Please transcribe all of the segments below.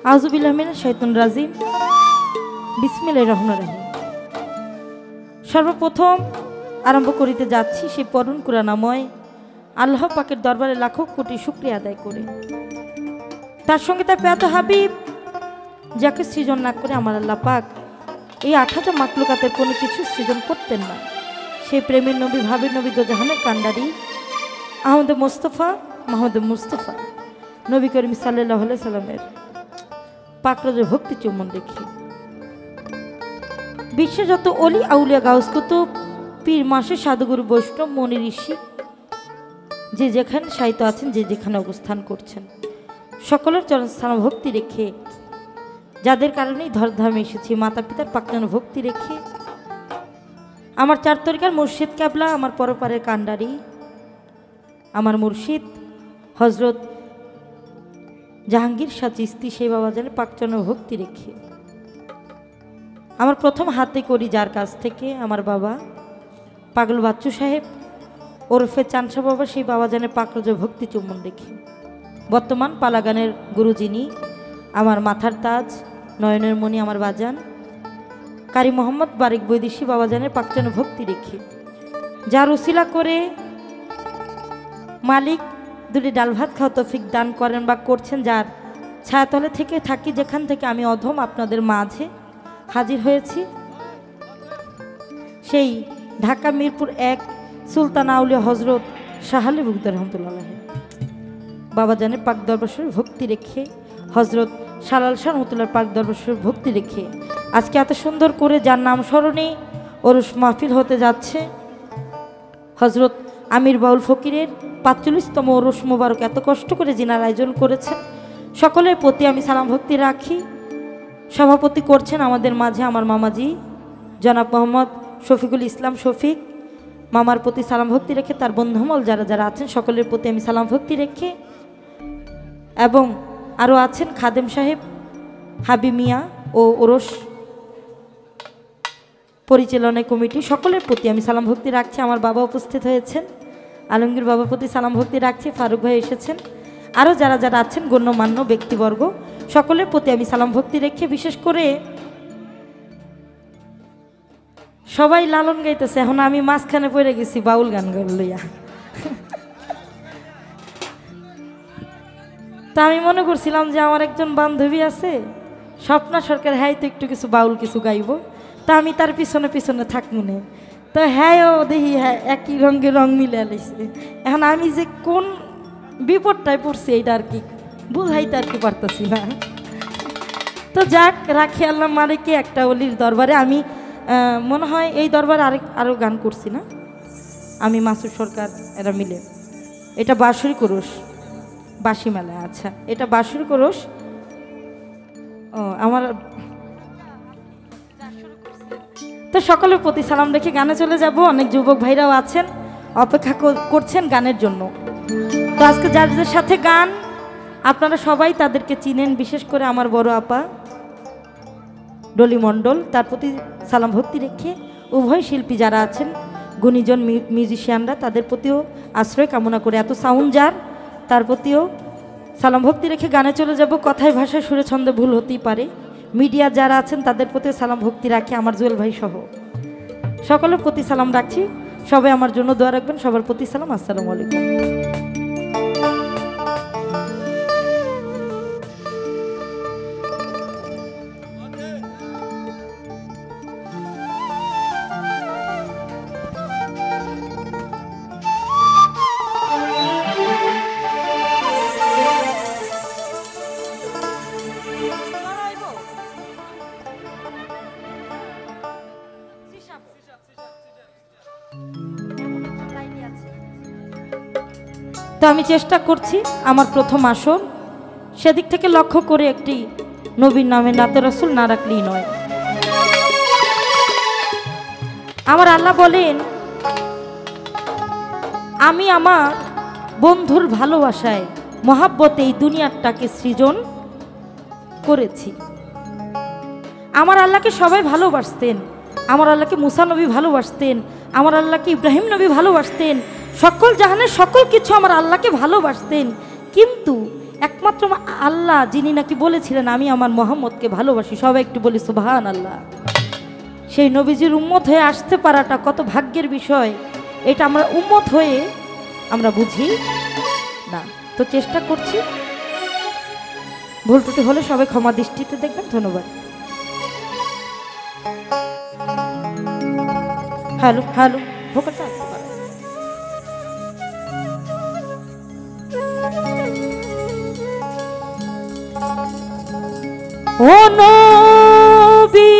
আউযুবিল্লাহি মিনাশ শাইতানির রাজিম। বিসমিল্লাহির রহমানির রহিম। সর্বপ্রথম আরম্ভ করিতে যাচ্ছি সেই পরম কুরআনাময় আল্লাহ পাকের দরবারে লাখো কোটি শুকরিয়া আদায় করে, তার সঙ্গে তার প্রিয় হাবিব যাকে সৃজন না করে আমার আল্লাহ পাক এই ৮০০০ মাখলুকাতের কোনো কিছু সৃজন করতেন না, সেই প্রেমের নবী ভাবের নবী দোজাহানের কান্ডারি আহমদ মুস্তফা মাহমুদ মুস্তফা নবী করিম সাল্লাল্লাহু আলাইহি সাল্লামের পাকরাজের ভক্তি চুম্বন রেখে বিশ্বে যত অলি আউলিয়া গাউস কুতুব পীর মাসে সাধুগুরু বৈষ্ণব মনি ঋষি যে যেখানে সাহিত্য আছেন, যে যেখানে অবস্থান করছেন, সকলের চরণ স্থান ভক্তি রেখে, যাদের কারণেই ধরধামে এসেছি মাতা পিতার পাকনান ভক্তি রেখে, আমার চার তরিকার মুর্শিদ ক্যাবলা, আমার পরপারের কান্ডারি, আমার মুর্শিদ হজরত জাহাঙ্গীর শাহ চিশতি সেই বাবাজানের পাকচরণ ভক্তি রেখে, আমার প্রথম হাতে করি যার কাছ থেকে আমার বাবা পাগল বাচ্চু সাহেব ওরফে চানসা বাবা সেই বাবাজানের পাকরজ ভক্তি চুম্বন রেখে, বর্তমান পালাগানের গুরু যিনি আমার মাথার তাজ নয়নের মণি আমার বাজান কারি মোহাম্মদ বারিক বৈদেশি বাবাজানের পাকচরণ ভক্তি রেখে, যার উসিলা করে মালিক দুটি ডাল ভাত খাওয়া তৌফিক দান করেন বা করছেন, যার ছায়াতলে থেকে থাকি, যেখান থেকে আমি অধম আপনাদের মাঝে হাজির হয়েছি, সেই ঢাকা মিরপুর ১ সুলতান আউলিয়া হজরত শাহ আলী বুখতার রহমতুল্লাহ বাবাজানের পাক দরবার ভক্তি রেখে, হজরত শালাল শাহ রহমতুল্লাহ পাক দরবার ভক্তি রেখে, আজকে এত সুন্দর করে যার নাম স্মরণে ওরস মাহফিল হতে যাচ্ছে, হজরত আমির বাউল ফকিরের ৪৫তম ওরস মোবারক এত কষ্ট করে যিনার আয়োজন করেছেন, সকলের প্রতি আমি সালাম ভক্তি রাখি। সভাপতি করছেন আমাদের মাঝে আমার মামাজি জনাব মোহাম্মদ শফিকুল ইসলাম শফিক, মামার প্রতি সালাম ভক্তি রেখে, তার বন্ধুমল যারা যারা আছেন সকলের প্রতি আমি সালাম ভক্তি রেখে, এবং আরও আছেন খাদেম সাহেব হাবি মিয়া ও ওরস পরিচালনা কমিটি, সকলের প্রতি আমি সালাম ভক্তি রাখছি। আমার বাবা উপস্থিত হয়েছেন, আলমগীর বাবার প্রতি সালাম ভক্তি রাখছি, ফারুক ভাই এসেছেন, আরও যারা যারা আছেন গণ্যমান্য ব্যক্তিবর্গ সকলের প্রতি আমি সালাম ভক্তি রেখে, বিশেষ করে সবাই লালন গাইতেছে, এখন আমি মাঝখানে পড়ে গেছি বাউল গান লইয়া। তা আমি মনে করছিলাম যে আমার একজন বান্ধবী আছে স্বপ্না সরকার, হ্যাঁ তো একটু কিছু বাউল কিছু গাইব, তা আমি তার পিছনে পিছনে থাকবো না, তো হ্যাঁ ও দেখি হ্যাঁ একই রঙে রং মিলে আলিছে, এখন আমি যে কোন বিপদটায় পড়ছি এইটা আর কি বুঝাইতে আর কি পারতেছি না। তো যাক, রাখি আল্লাহ মালিককে একটা অলির দরবারে আমি মনে হয় এই দরবারে আরও গান করছি না আমি, মাসুদ সরকার এরা মিলে, এটা বাঁশুরি কোরস বাঁশি মেলা, আচ্ছা এটা বাঁশুরি কোরস। ও আমার তো সকলের প্রতি সালাম রেখে গানে চলে যাব। অনেক যুবক ভাইরাও আছেন অপেক্ষা করছেন গানের জন্য। তো আজকে যাদের সাথে গান আপনারা সবাই তাদেরকে চিনেন, বিশেষ করে আমার বড় আপা ডলি মণ্ডল, তার প্রতি সালাম ভক্তি রেখে, উভয় শিল্পী যারা আছেন গুণীজন মিউজিশিয়ানরা তাদের প্রতিও আশ্রয় কামনা করে, এত সাউন্ড যার তার প্রতিও সালাম ভক্তি রেখে গানে চলে যাব। কথায় ভাষায় সুরে ছন্দে ভুল হতেই পারে, মিডিয়া যারা আছেন তাদের প্রতি সালাম ভক্তি রাখি, আমার জুয়েল ভাই সহ সকলের প্রতি সালাম রাখছি। সবাই আমার জন্য দোয়া রাখবেন, সবার প্রতি সালাম, আসসালামু আলাইকুম। তো আমি চেষ্টা করছি আমার প্রথম আসর, সেদিক থেকে লক্ষ্য করে একটি নবীর নামে নাতে রসুল না রাখলেই নয়। আমার আল্লাহ বলেন, আমি আমার বন্ধুর ভালোবাসায় মহাব্বতে এই দুনিয়াটাকে সৃজন করেছি। আমার আল্লাহকে সবাই ভালোবাসতেন, আমার আল্লাহকে মুসা নবী ভালোবাসতেন, আমার আল্লাহকে ইব্রাহিম নবী ভালোবাসতেন, সকল জাহানের সকল কিছু আমার আল্লাহকে ভালোবাসতেন, কিন্তু একমাত্র আল্লাহ যিনি নাকি বলেছিলেন আমি আমার মোহাম্মদকে ভালোবাসি, সবাই একটু বলি সুবহানাল্লাহ। সেই নবীজির উম্মত হয়ে আসতে পারাটা কত ভাগ্যের বিষয়, এটা আমরা উম্মত হয়ে আমরা বুঝি না। তো চেষ্টা করছি, ভুল ত্রুটি হলে সবাই ক্ষমা দৃষ্টিতে দেখবেন। ধন্যবাদ। হ্যালো হ্যালো, ভোকালটা আসতে পারে। ও নবী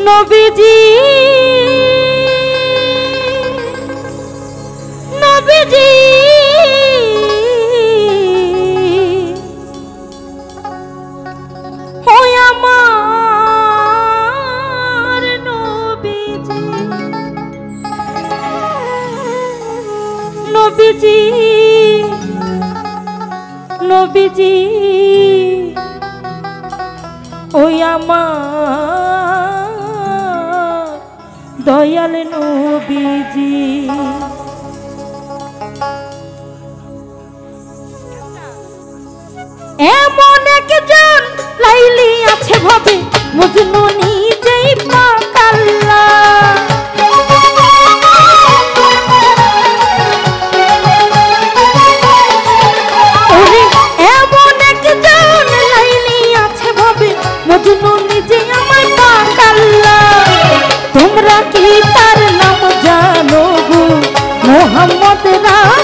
নবীজি নবীজি ওই আমার নবীজি নবীজি নবীজি ওই আমার দয়াল নবীজি। এমন একজন লাইলি আছে ভাবে মজনু নিজেই পাক আল্লাহ। এমন একজন লাইলি আছে ভাবে মজনু নিজে আমার পাক আল্লাহ। তোমরা কি তার নাম জানো গো মোহাম্মদ রাসূল?